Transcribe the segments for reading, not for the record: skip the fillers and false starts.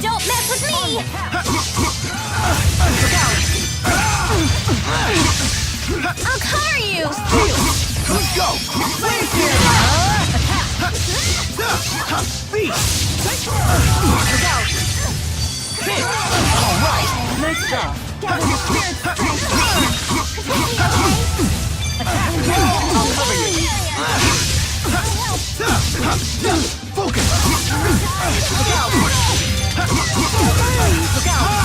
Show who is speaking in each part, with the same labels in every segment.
Speaker 1: Don't mess with me! I'll cover you!
Speaker 2: Let's go!
Speaker 3: Alright! Nice job!
Speaker 1: Gather your spirits!
Speaker 3: I'll cover you!
Speaker 2: Focus!
Speaker 3: Look out! Look out!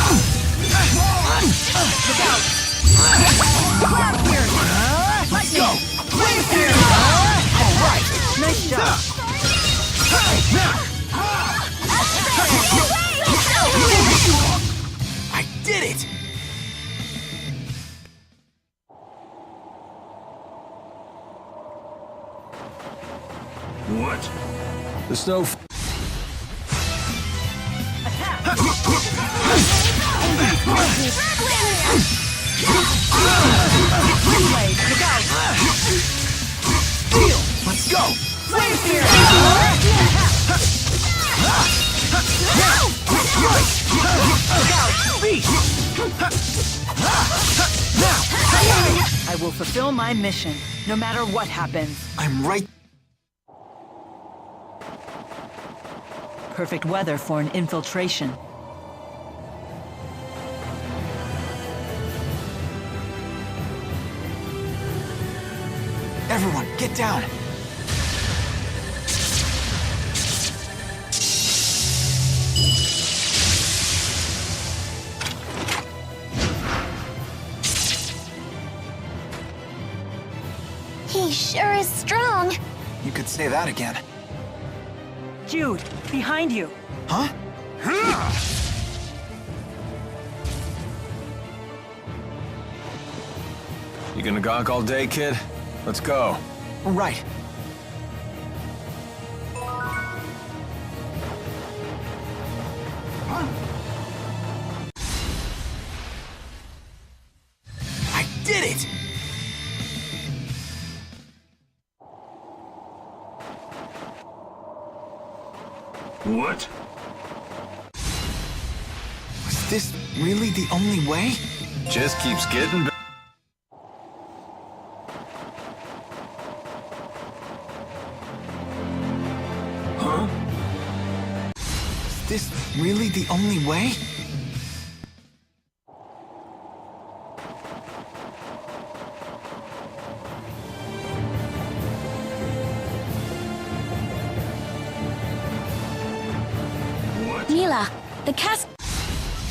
Speaker 3: Look out! Grab here!
Speaker 2: Let's go!
Speaker 3: Wave here! Alright! Nice job!
Speaker 2: I did it!
Speaker 4: What? There's no
Speaker 3: Look out!
Speaker 2: Let's go!
Speaker 3: Wave here! Look out! I will fulfill my mission, no matter what happens.
Speaker 2: I'm right.
Speaker 3: Perfect weather for an infiltration.
Speaker 2: Everyone, get down!
Speaker 1: He sure is strong.
Speaker 2: You could say that again.
Speaker 3: Jude, behind you!
Speaker 2: Huh?
Speaker 4: You gonna gawk all day, kid? Let's go.
Speaker 2: Right. I did it!
Speaker 4: What?
Speaker 2: Was this really the only way?
Speaker 4: Just keeps getting better. Huh?
Speaker 2: Is this really the only way?
Speaker 1: Mila, the cast...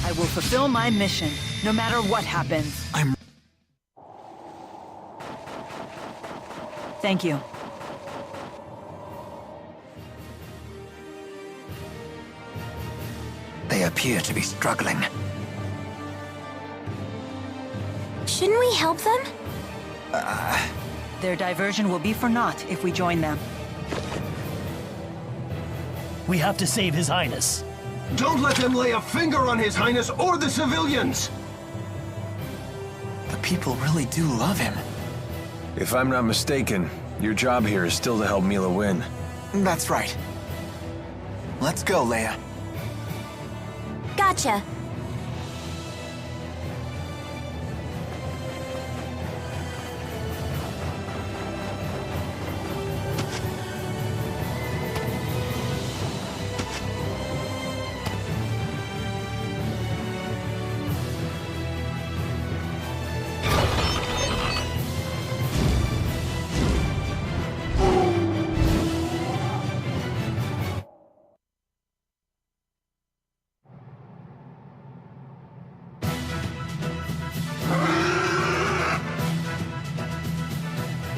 Speaker 3: I will fulfill my mission, no matter what happens.
Speaker 2: I'm...
Speaker 3: Thank you.
Speaker 2: They appear to be struggling.
Speaker 1: Shouldn't we help them?
Speaker 3: Their diversion will be for naught if we join them.
Speaker 5: We have to save His Highness.
Speaker 4: Don't let them lay a finger on His Highness or the civilians!
Speaker 2: The people really do love him.
Speaker 4: If I'm not mistaken, your job here is still to help Mila win.
Speaker 2: That's right. Let's go, Leia.
Speaker 1: Gotcha.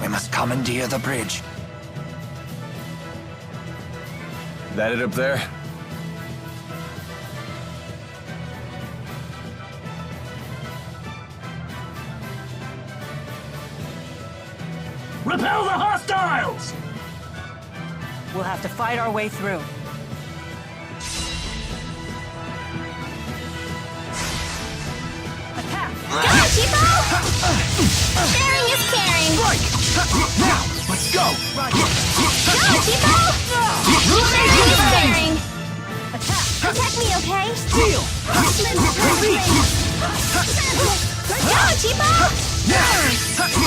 Speaker 2: We must commandeer the bridge.
Speaker 4: That it up there?
Speaker 5: Repel the hostiles!
Speaker 3: We'll have to fight our way through. Attack!
Speaker 1: Go, Chipo! Sharing is caring.
Speaker 2: Strike! Now, let's go!
Speaker 1: Go, Chipo! Sharing is caring.
Speaker 3: Attack!
Speaker 1: Protect me, okay?
Speaker 2: Deal!
Speaker 1: Go, Chipo!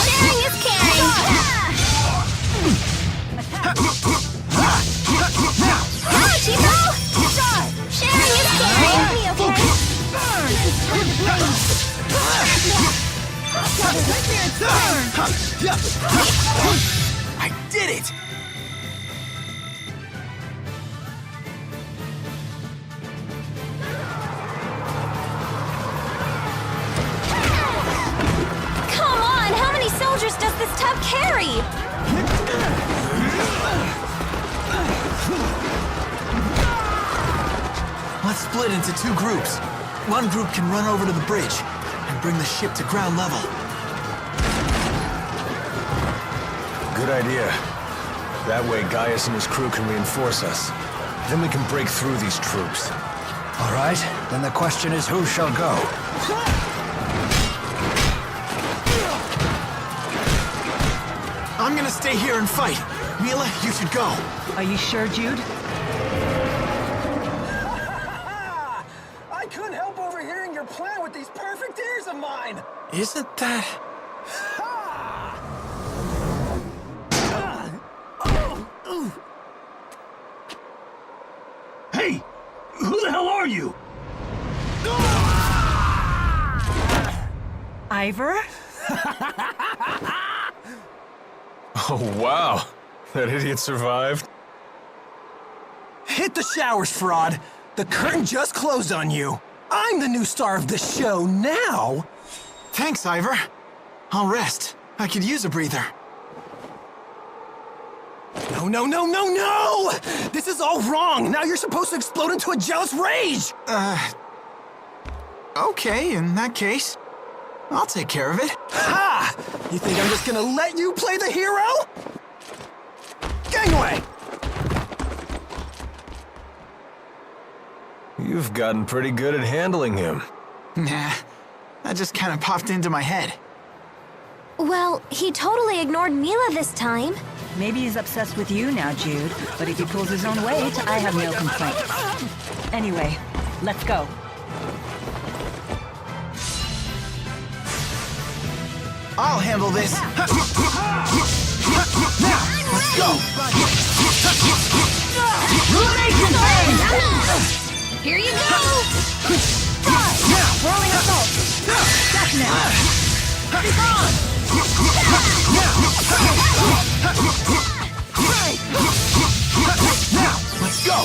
Speaker 1: Sharing is caring. Go, Chipo! Sharing is caring. Protect me, okay?
Speaker 2: I did it!
Speaker 1: Come on, how many soldiers does this tub carry?
Speaker 2: Let's split into 2 groups. One group can run over to the bridge and bring the ship to ground level.
Speaker 4: Good idea. That way Gaius and his crew can reinforce us. Then we can break through these troops.
Speaker 6: All right, then the question is who shall go?
Speaker 2: I'm gonna stay here and fight. Mila, you should go.
Speaker 3: Are you sure, Jude?
Speaker 7: I couldn't help overhearing your plan with these perfect ears of mine!
Speaker 2: Isn't that...
Speaker 5: Hey! Who the hell are you?
Speaker 3: Ivor?
Speaker 4: Oh, wow. That idiot survived.
Speaker 7: Hit the showers, fraud! The curtain just closed on you! I'm the new star of the show now!
Speaker 2: Thanks, Ivor. I'll rest. I could use a breather.
Speaker 7: No, no, no, no, no! This is all wrong! Now you're supposed to explode into a jealous rage!
Speaker 2: Okay, in that case, I'll take care of it.
Speaker 7: Ha! You think I'm just gonna let you play the hero? Gangway!
Speaker 4: You've gotten pretty good at handling him.
Speaker 2: Nah, that just kind of popped into my head.
Speaker 1: Well, he totally ignored Mila this time.
Speaker 3: Maybe he's obsessed with you now, Jude. But if he pulls his own weight, I have no complaints. Anyway, let's go.
Speaker 2: I'll handle this. Now, let's go.
Speaker 1: Here you go! Rolling assault!
Speaker 2: Now, let's go.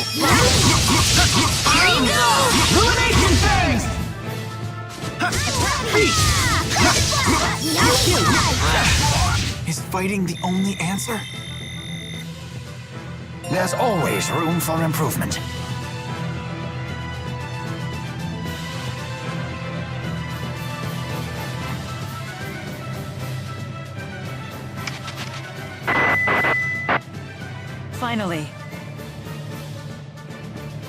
Speaker 1: Here you go!
Speaker 2: Ruination phase! Is fighting the only answer?
Speaker 6: There's always room for improvement.
Speaker 3: Finally.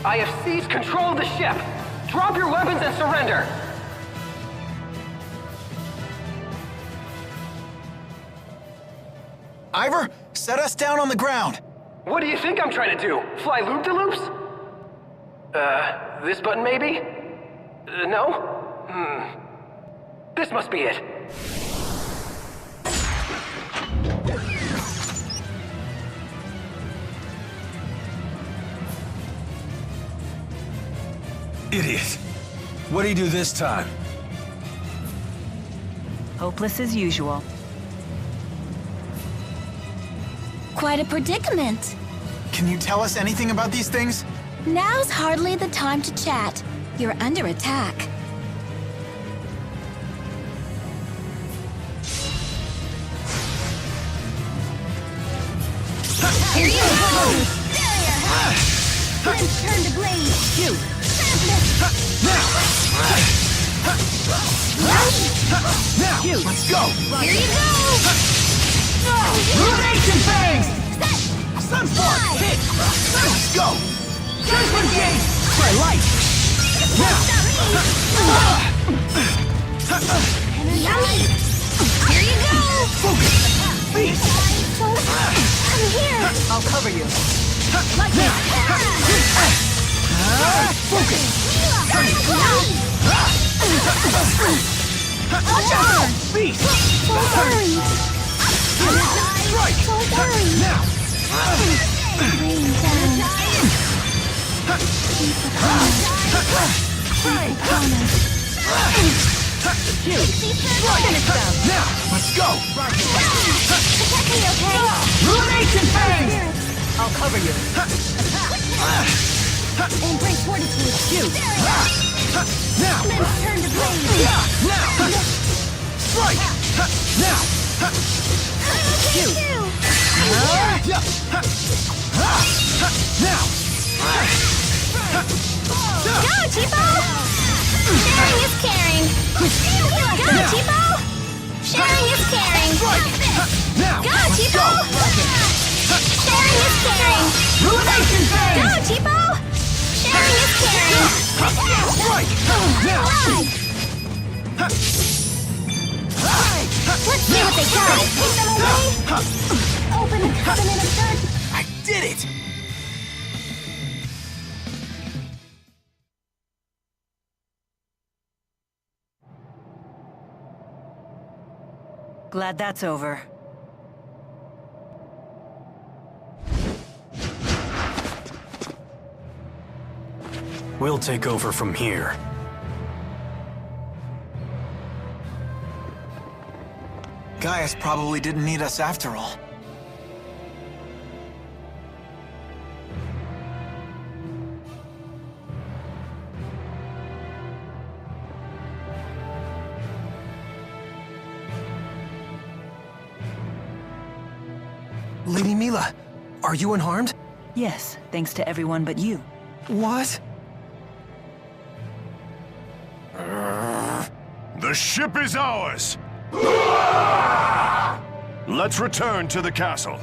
Speaker 7: I have seized control of the ship! Drop your weapons and surrender!
Speaker 2: Ivor, set us down on the ground.
Speaker 7: What do you think I'm trying to do? Fly loop-de-loops? This button maybe? No? This must be it.
Speaker 4: Idiot. What do you do this time?
Speaker 3: Hopeless as usual.
Speaker 1: Quite a predicament.
Speaker 2: Can you tell us anything about these things?
Speaker 1: Now's hardly the time to chat. You're under attack. Here you go! Limbs turn to blade.
Speaker 7: Shoot! Now!
Speaker 1: Shoot.
Speaker 7: Let's go!
Speaker 1: Here you go!
Speaker 7: Ruination Fangs!
Speaker 1: Sunfork!
Speaker 7: Hit! Let's go! Judgment Gate! Try light! Now!
Speaker 1: Yummy! Here you go!
Speaker 7: Focus! Beast!
Speaker 1: I'm here!
Speaker 3: I'll cover you.
Speaker 1: Lightning!
Speaker 7: Focus!
Speaker 1: Watch out!
Speaker 7: Beast!
Speaker 1: Don't worry!
Speaker 7: Strike!
Speaker 1: Don't worry!
Speaker 7: Now!
Speaker 1: Rain down.
Speaker 7: Bang!
Speaker 3: Finish them.
Speaker 7: Now! Let's go!
Speaker 1: Protect me, okay?
Speaker 7: Ruination Fangs!
Speaker 3: I'll cover you.
Speaker 1: And bring fortitude.
Speaker 3: Shoot.
Speaker 7: Now!
Speaker 1: Limbs turn to blade.
Speaker 7: Now! Strike! Now!
Speaker 1: Shoot!
Speaker 7: Now!
Speaker 1: Go, Tipo! Sharing is caring. Go, Tipo! Sharing is caring.
Speaker 7: Now!
Speaker 1: Go, Tipo! Sharing is caring.
Speaker 7: Ruination
Speaker 1: Go,
Speaker 7: Fangs!
Speaker 1: Tipo! Sharing is caring.
Speaker 7: Strike! Now!
Speaker 1: Let's see what they got. Take them away. Open the covenant of dirt.
Speaker 7: I did it!
Speaker 3: Glad that's over.
Speaker 2: We'll take over from here. Gaius probably didn't need us after all.
Speaker 7: Lady Mila, are you unharmed?
Speaker 3: Yes, thanks to everyone but you.
Speaker 7: What?
Speaker 8: The ship is ours! Let's return to the castle.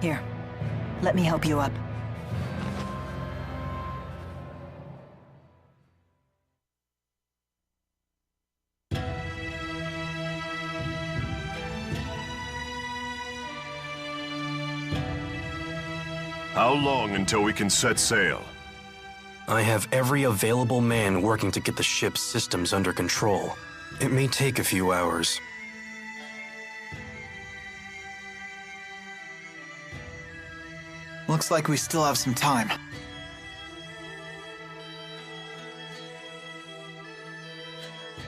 Speaker 3: Here, let me help you up.
Speaker 8: How long until we can set sail?
Speaker 2: I have every available man working to get the ship's systems under control. It may take a few hours.
Speaker 9: Looks like we still have some time.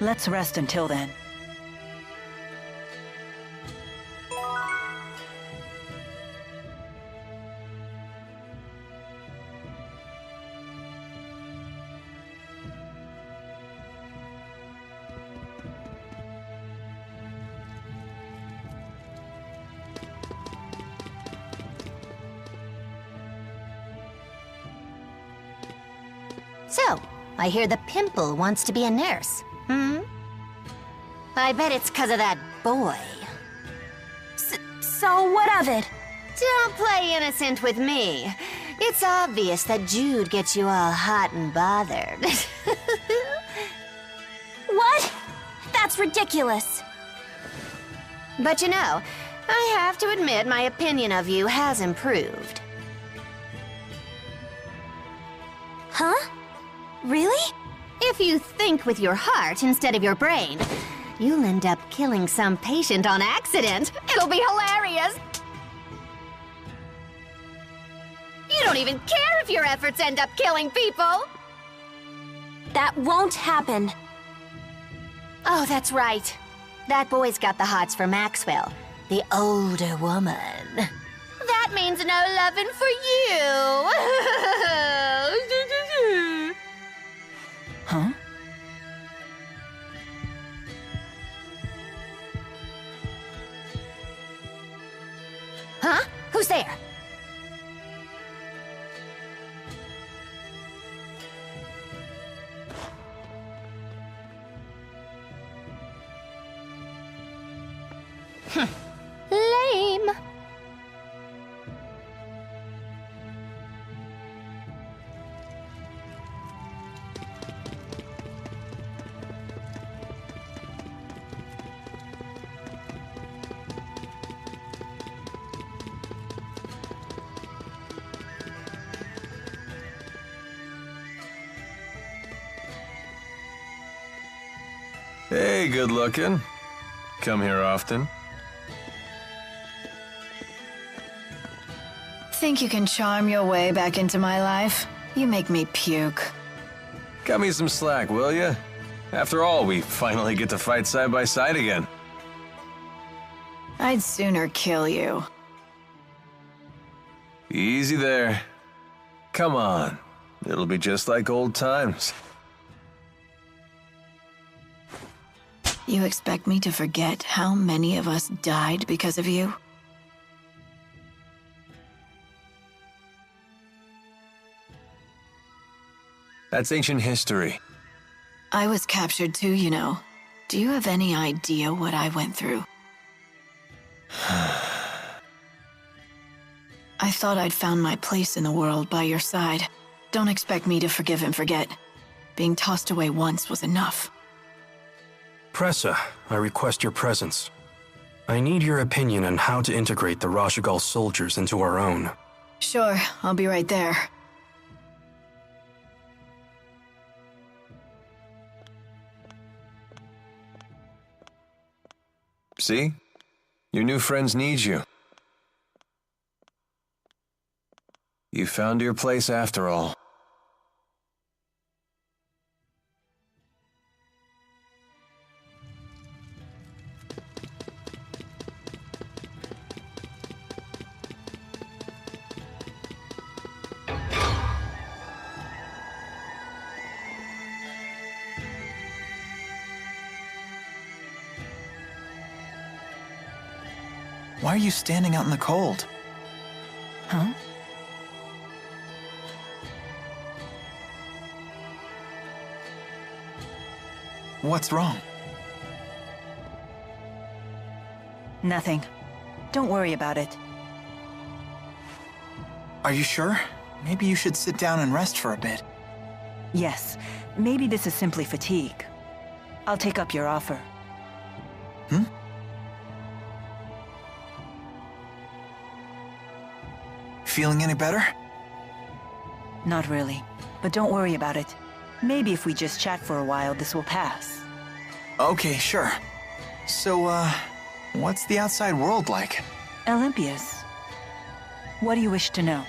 Speaker 3: Let's rest until then.
Speaker 1: So, I hear the pimple wants to be a nurse. I bet it's 'cause of that boy.
Speaker 10: So what of it?
Speaker 1: Don't play innocent with me. It's obvious that Jude gets you all hot and bothered.
Speaker 10: What? That's ridiculous.
Speaker 1: But you know, I have to admit my opinion of you has improved.
Speaker 10: Huh? Really?
Speaker 1: If you think with your heart instead of your brain, you'll end up killing some patient on accident. It'll be hilarious. You don't even care if your efforts end up killing people.
Speaker 10: That won't happen.
Speaker 1: Oh, that's right. That boy's got the hots for Maxwell, the older woman. That means no lovin' for you.
Speaker 3: Huh?
Speaker 1: Huh? Who's there? Lame.
Speaker 4: Hey, good looking. Come here often.
Speaker 11: Think you can charm your way back into my life? You make me puke.
Speaker 4: Cut me some slack, will ya? After all, we finally get to fight side by side again.
Speaker 11: I'd sooner kill you.
Speaker 4: Easy there. Come on. It'll be just like old times.
Speaker 11: You expect me to forget how many of us died because of you?
Speaker 4: That's ancient history.
Speaker 11: I was captured too, you know. Do you have any idea what I went through? I thought I'd found my place in the world by your side. Don't expect me to forgive and forget. Being tossed away once was enough.
Speaker 2: Pressa, I request your presence. I need your opinion on how to integrate the Rashagal soldiers into our own.
Speaker 11: Sure, I'll be right there.
Speaker 4: See? Your new friends need you. You found your place after all.
Speaker 9: Why are you standing out in the cold?
Speaker 11: Huh?
Speaker 9: What's wrong?
Speaker 3: Nothing. Don't worry about it.
Speaker 9: Are you sure? Maybe you should sit down and rest for a bit.
Speaker 3: Yes, maybe this is simply fatigue. I'll take up your offer.
Speaker 9: Hmm? Feeling any better?
Speaker 3: Not really, but don't worry about it. Maybe if we just chat for a while, this will pass.
Speaker 9: Okay, sure. So, what's the outside world like?
Speaker 3: Olympias. What do you wish to know?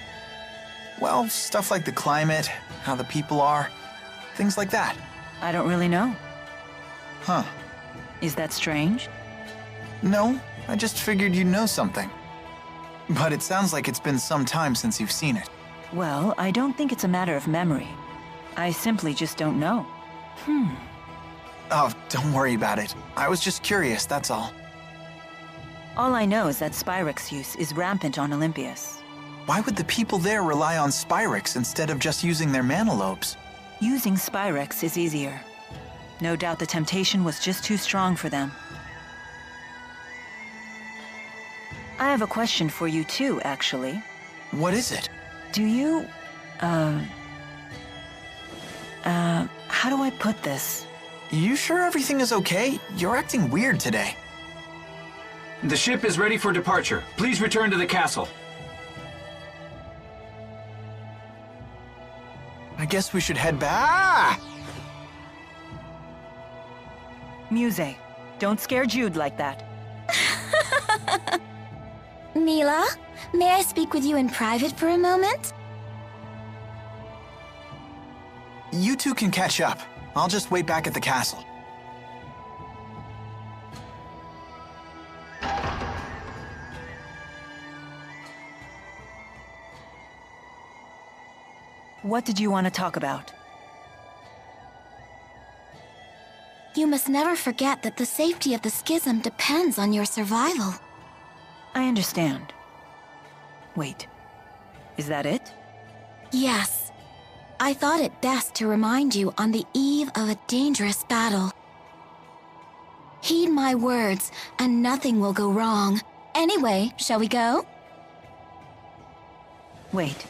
Speaker 9: Well, stuff like the climate, how the people are, things like that.
Speaker 3: I don't really know.
Speaker 9: Huh.
Speaker 3: Is that strange?
Speaker 9: No, I just figured you'd know something. But it sounds like it's been some time since you've seen it.
Speaker 3: Well, I don't think it's a matter of memory. I simply just don't know.
Speaker 9: Oh, don't worry about it. I was just curious, that's all.
Speaker 3: All I know is that Spyrex use is rampant on Olympias.
Speaker 9: Why would the people there rely on Spyrex instead of just using their mana lobes?
Speaker 3: Using Spyrex is easier. No doubt the temptation was just too strong for them. I have a question for you too, actually.
Speaker 9: What is it?
Speaker 3: Do you, how do I put this?
Speaker 9: You sure everything is okay? You're acting weird today.
Speaker 5: The ship is ready for departure. Please return to the castle.
Speaker 9: I guess we should head back.
Speaker 3: Muse, don't scare Jude like that.
Speaker 10: Mila, may I speak with you in private for a moment?
Speaker 9: You two can catch up. I'll just wait back at the castle.
Speaker 3: What did you want to talk about?
Speaker 10: You must never forget that the safety of the schism depends on your survival.
Speaker 3: I understand. Wait, is that it?
Speaker 10: Yes. I thought it best to remind you on the eve of a dangerous battle. Heed my words, and nothing will go wrong. Anyway, shall we go?
Speaker 3: Wait.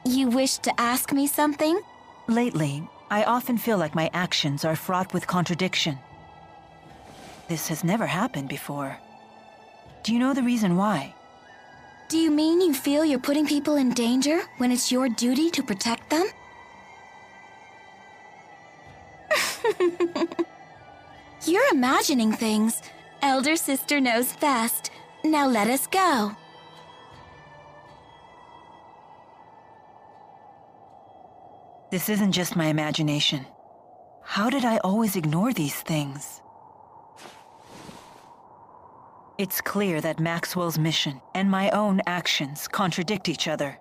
Speaker 10: You wish to ask me something?
Speaker 3: Lately, I often feel like my actions are fraught with contradiction. This has never happened before. Do you know the reason why?
Speaker 10: Do you mean you feel you're putting people in danger when it's your duty to protect them? You're imagining things. Elder sister knows best. Now let us go.
Speaker 3: This isn't just my imagination. How did I always ignore these things? It's clear that Maxwell's mission and my own actions contradict each other.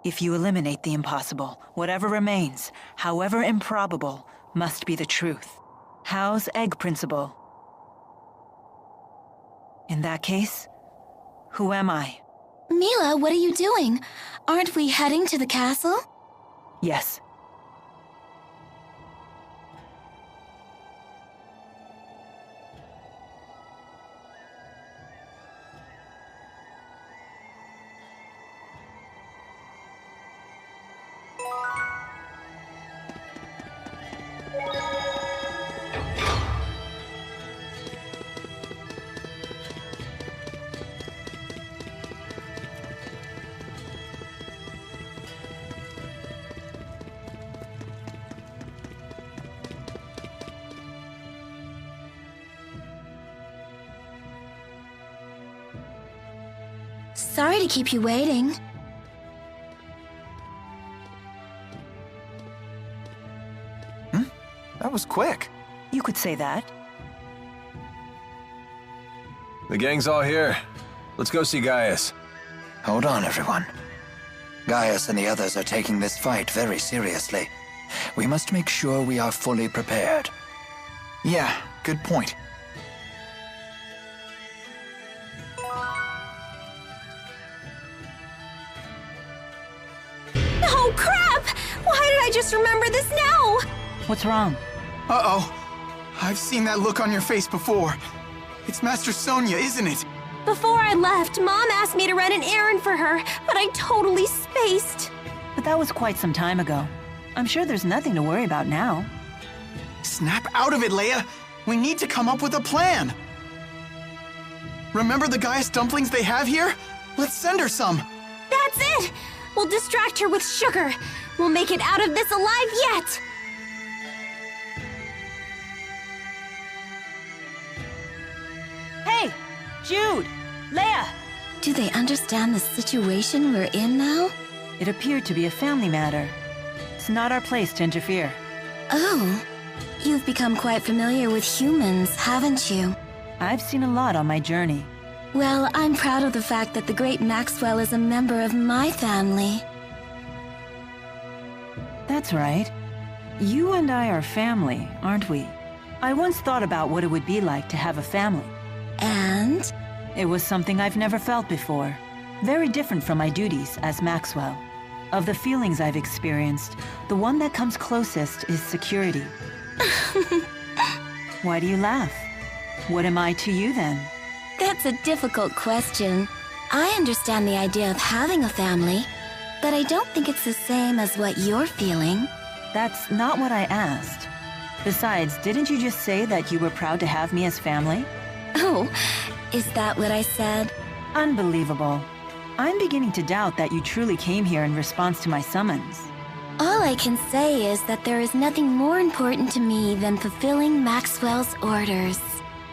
Speaker 3: If you eliminate the impossible, whatever remains, however improbable, must be the truth. Howe's egg principle. In that case, who am I?
Speaker 10: Mila, what are you doing? Aren't we heading to the castle?
Speaker 3: Yes.
Speaker 10: Sorry to keep you waiting.
Speaker 9: That was quick.
Speaker 3: You could say that.
Speaker 4: The gang's all here. Let's go see Gaius.
Speaker 6: Hold on, everyone. Gaius and the others are taking this fight very seriously. We must make sure we are fully prepared.
Speaker 9: Yeah, good point.
Speaker 1: Oh, crap! Why did I just remember this now?
Speaker 3: What's wrong?
Speaker 9: Uh-oh. I've seen that look on your face before. It's Master Sonia, isn't it?
Speaker 1: Before I left, Mom asked me to run an errand for her, but I totally spaced.
Speaker 3: But that was quite some time ago. I'm sure there's nothing to worry about now.
Speaker 9: Snap out of it, Leia! We need to come up with a plan! Remember the Gaius dumplings they have here? Let's send her some!
Speaker 1: That's it! We'll distract her with sugar. We'll make it out of this alive yet!
Speaker 3: Hey! Jude! Leia!
Speaker 10: Do they understand the situation we're in now?
Speaker 3: It appeared to be a family matter. It's not our place to interfere.
Speaker 10: Oh, you've become quite familiar with humans, haven't you?
Speaker 3: I've seen a lot on my journey.
Speaker 10: Well, I'm proud of the fact that the great Maxwell is a member of my family.
Speaker 3: That's right. You and I are family, aren't we? I once thought about what it would be like to have a family.
Speaker 10: And?
Speaker 3: It was something I've never felt before. Very different from my duties as Maxwell. Of the feelings I've experienced, the one that comes closest is security. Why do you laugh? What am I to you then?
Speaker 10: That's a difficult question. I understand the idea of having a family, but I don't think it's the same as what you're feeling.
Speaker 3: That's not what I asked. Besides, didn't you just say that you were proud to have me as family?
Speaker 10: Oh, is that what I said?
Speaker 3: Unbelievable. I'm beginning to doubt that you truly came here in response to my summons.
Speaker 10: All I can say is that there is nothing more important to me than fulfilling Maxwell's orders.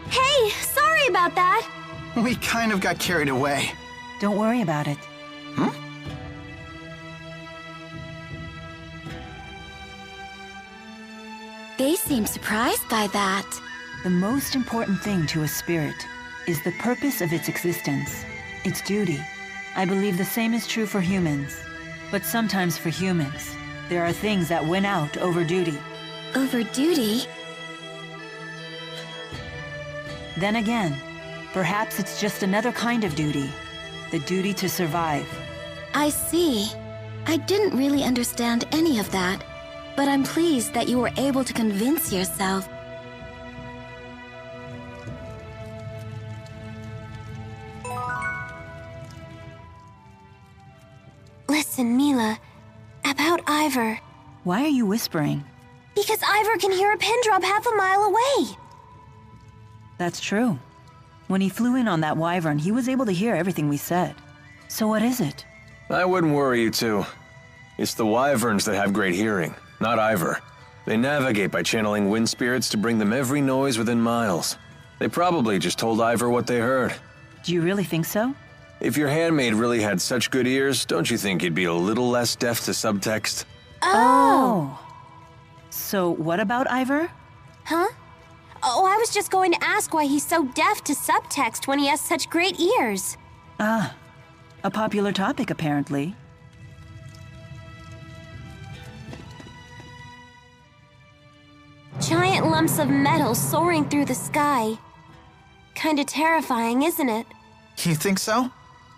Speaker 1: Hey, sorry about that.
Speaker 9: We kind of got carried away.
Speaker 3: Don't worry about it.
Speaker 10: They seem surprised by that.
Speaker 3: The most important thing to a spirit is the purpose of its existence, its duty. I believe the same is true for humans. But sometimes for humans, there are things that win out over duty.
Speaker 10: Over duty?
Speaker 3: Then again, perhaps it's just another kind of duty. The duty to survive.
Speaker 10: I see. I didn't really understand any of that, but I'm pleased that you were able to convince yourself.
Speaker 12: Listen, Mila, about Ivor.
Speaker 3: Why are you whispering?
Speaker 12: Because Ivor can hear a pin drop half a mile away.
Speaker 3: That's true. When he flew in on that wyvern, he was able to hear everything we said. So what is it?
Speaker 4: I wouldn't worry, you two. It's the wyverns that have great hearing, not Ivor. They navigate by channeling wind spirits to bring them every noise within miles. They probably just told Ivor what they heard.
Speaker 3: Do you really think so?
Speaker 4: If your handmaid really had such good ears, don't you think he'd be a little less deaf to subtext?
Speaker 3: Oh! So what about Ivor?
Speaker 12: Huh? Oh, I was just going to ask why he's so deaf to subtext when he has such great ears.
Speaker 3: Ah, a popular topic apparently.
Speaker 12: Giant lumps of metal soaring through the sky. Kinda terrifying, isn't it?
Speaker 9: You think so?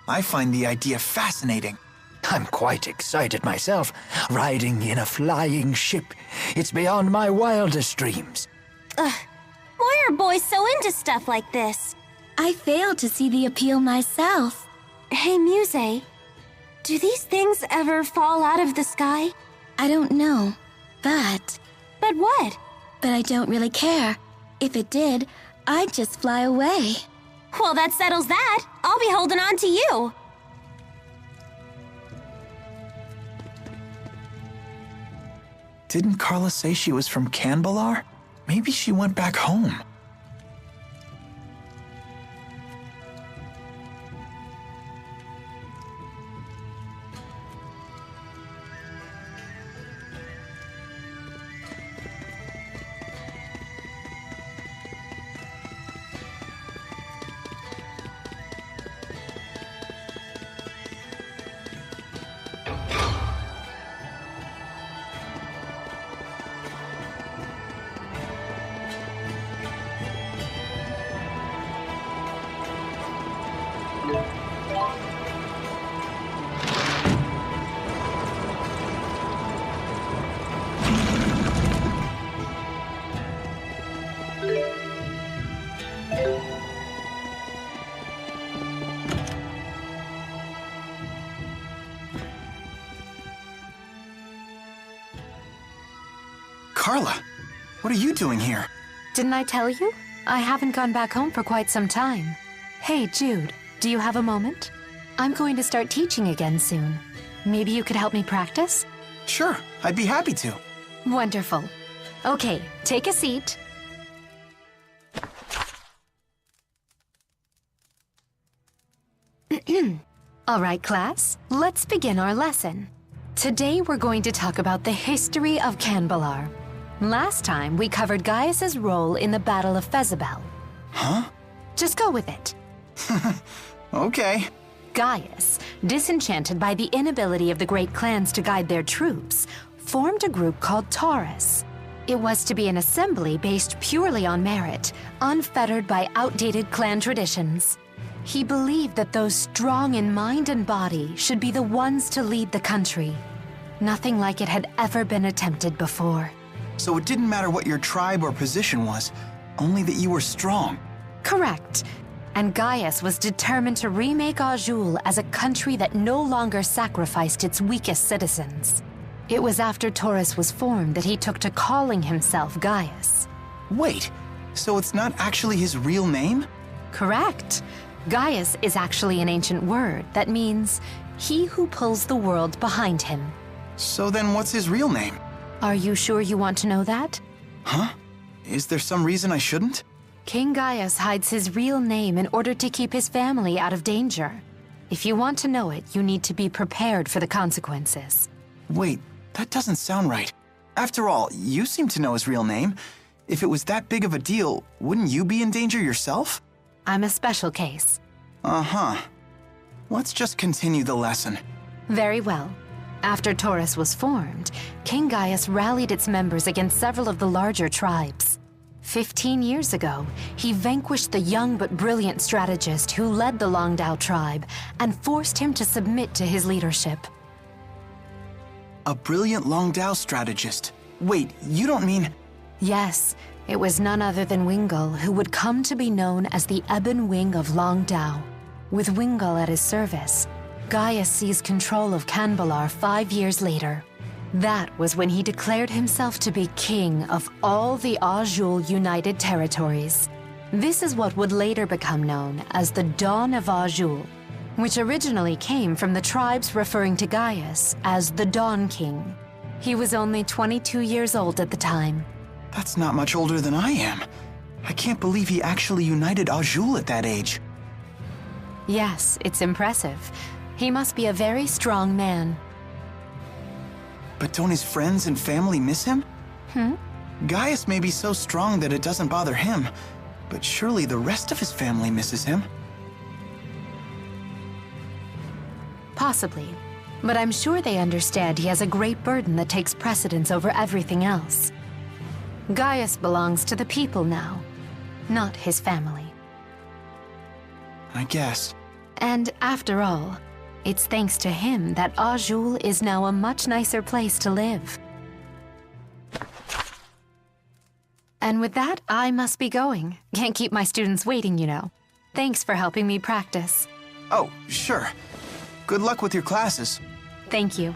Speaker 9: I find the idea fascinating.
Speaker 6: I'm quite excited myself, riding in a flying ship. It's beyond my wildest dreams.
Speaker 12: Why are boys so into stuff like this?
Speaker 10: I failed to see the appeal myself.
Speaker 12: Hey, Muse, do these things ever fall out of the sky?
Speaker 10: I don't know, but...
Speaker 12: But what?
Speaker 10: But I don't really care. If it did, I'd just fly away.
Speaker 12: Well, that settles that. I'll be holding on to you.
Speaker 9: Didn't Carla say she was from Canbalar? Maybe she went back home. Carla, what are you doing here?
Speaker 13: Didn't I tell you? I haven't gone back home for quite some time. Hey, Jude, do you have a moment? I'm going to start teaching again soon. Maybe you could help me practice?
Speaker 9: Sure, I'd be happy to.
Speaker 13: Wonderful. Okay, take a seat. All right, class, let's begin our lesson. Today we're going to talk about the history of Canbalar. Last time, we covered Gaius's role in the Battle of Fezabel.
Speaker 9: Huh?
Speaker 13: Just go with it.
Speaker 9: Okay.
Speaker 13: Gaius, disenchanted by the inability of the great clans to guide their troops, formed a group called Taurus. It was to be an assembly based purely on merit, unfettered by outdated clan traditions. He believed that those strong in mind and body should be the ones to lead the country. Nothing like it had ever been attempted before.
Speaker 9: So it didn't matter what your tribe or position was, only that you were strong.
Speaker 13: Correct. And Gaius was determined to remake Azul as a country that no longer sacrificed its weakest citizens. It was after Taurus was formed that he took to calling himself Gaius.
Speaker 9: Wait, so it's not actually his real name?
Speaker 13: Correct. Gaius is actually an ancient word that means he who pulls the world behind him.
Speaker 9: So then what's his real name?
Speaker 13: Are you sure you want to know that?
Speaker 9: Huh? Is there some reason I shouldn't?
Speaker 13: King Gaius hides his real name in order to keep his family out of danger. If you want to know it, you need to be prepared for the consequences.
Speaker 9: Wait, that doesn't sound right. After all, you seem to know his real name. If it was that big of a deal, wouldn't you be in danger yourself?
Speaker 13: I'm a special case.
Speaker 9: Uh-huh. Let's just continue the lesson.
Speaker 13: Very well. After Taurus was formed, King Gaius rallied its members against several of the larger tribes. 15 years ago, he vanquished the young but brilliant strategist who led the Longdao tribe and forced him to submit to his leadership.
Speaker 9: A brilliant Longdao strategist. Wait, you don't mean...
Speaker 13: Yes, it was none other than Wingull who would come to be known as the Ebon Wing of Longdao. With Wingull at his service, Gaius seized control of Canbalar 5 years later. That was when he declared himself to be king of all the Azul United Territories. This is what would later become known as the Dawn of Azul, which originally came from the tribes referring to Gaius as the Dawn King. He was only 22 years old at the time.
Speaker 9: That's not much older than I am. I can't believe he actually united Azul at that age.
Speaker 13: Yes, it's impressive. He must be a very strong man.
Speaker 9: But don't his friends and family miss him? Gaius may be so strong that it doesn't bother him, but surely the rest of his family misses him.
Speaker 13: Possibly. But I'm sure they understand he has a great burden that takes precedence over everything else. Gaius belongs to the people now, not his family.
Speaker 9: I guess.
Speaker 13: And after all, it's thanks to him that Azul is now a much nicer place to live. And with that, I must be going. Can't keep my students waiting, you know. Thanks for helping me practice.
Speaker 9: Oh, sure. Good luck with your classes.
Speaker 13: Thank you.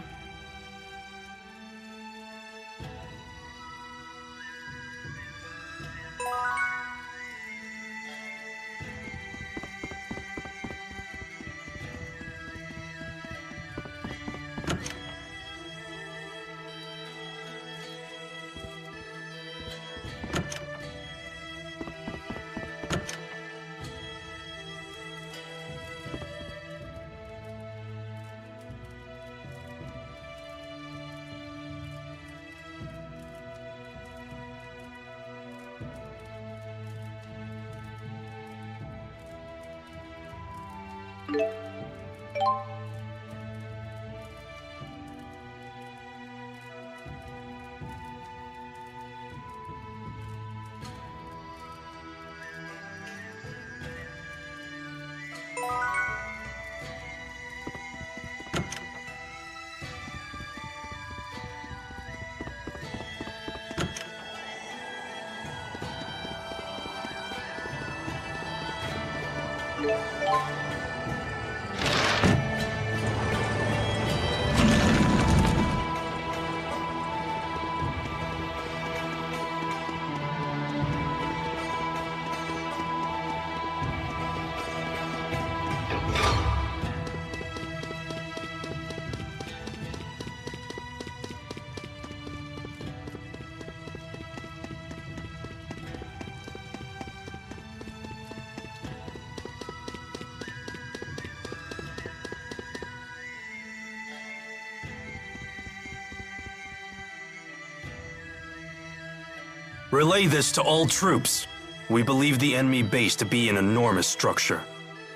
Speaker 2: Relay this to all troops. We believe the enemy base to be an enormous structure.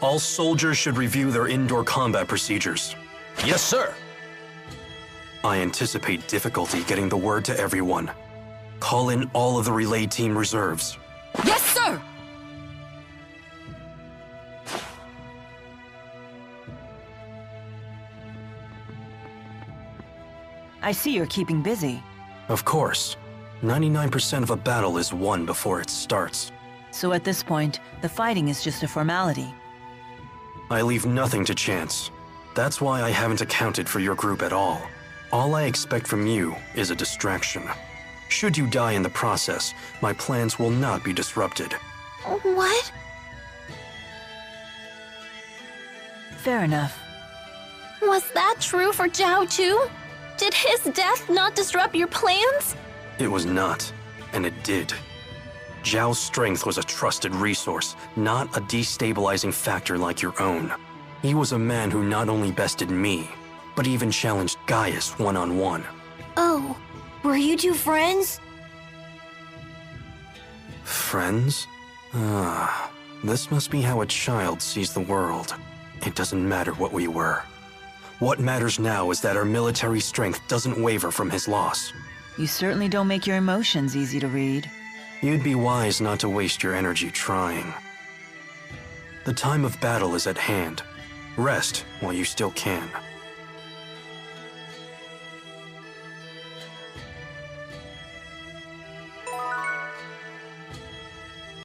Speaker 2: All soldiers should review their indoor combat procedures.
Speaker 4: Yes, sir.
Speaker 2: I anticipate difficulty getting the word to everyone. Call in all of the relay team reserves.
Speaker 14: Yes, sir!
Speaker 3: I see you're keeping busy.
Speaker 2: Of course. 99% of a battle is won before it starts.
Speaker 3: So at this point, the fighting is just a formality.
Speaker 2: I leave nothing to chance. That's why I haven't accounted for your group at all. All I expect from you is a distraction. Should you die in the process, my plans will not be disrupted.
Speaker 10: What?
Speaker 3: Fair enough.
Speaker 12: Was that true for Zhao too? Did his death not disrupt your plans?
Speaker 2: It was not, and it did. Zhao's strength was a trusted resource, not a destabilizing factor like your own. He was a man who not only bested me, but even challenged Gaius one-on-one.
Speaker 12: Oh, were you two friends?
Speaker 2: Friends? This must be how a child sees the world. It doesn't matter what we were. What matters now is that our military strength doesn't waver from his loss.
Speaker 3: You certainly don't make your emotions easy to read.
Speaker 2: You'd be wise not to waste your energy trying. The time of battle is at hand. Rest while you still can.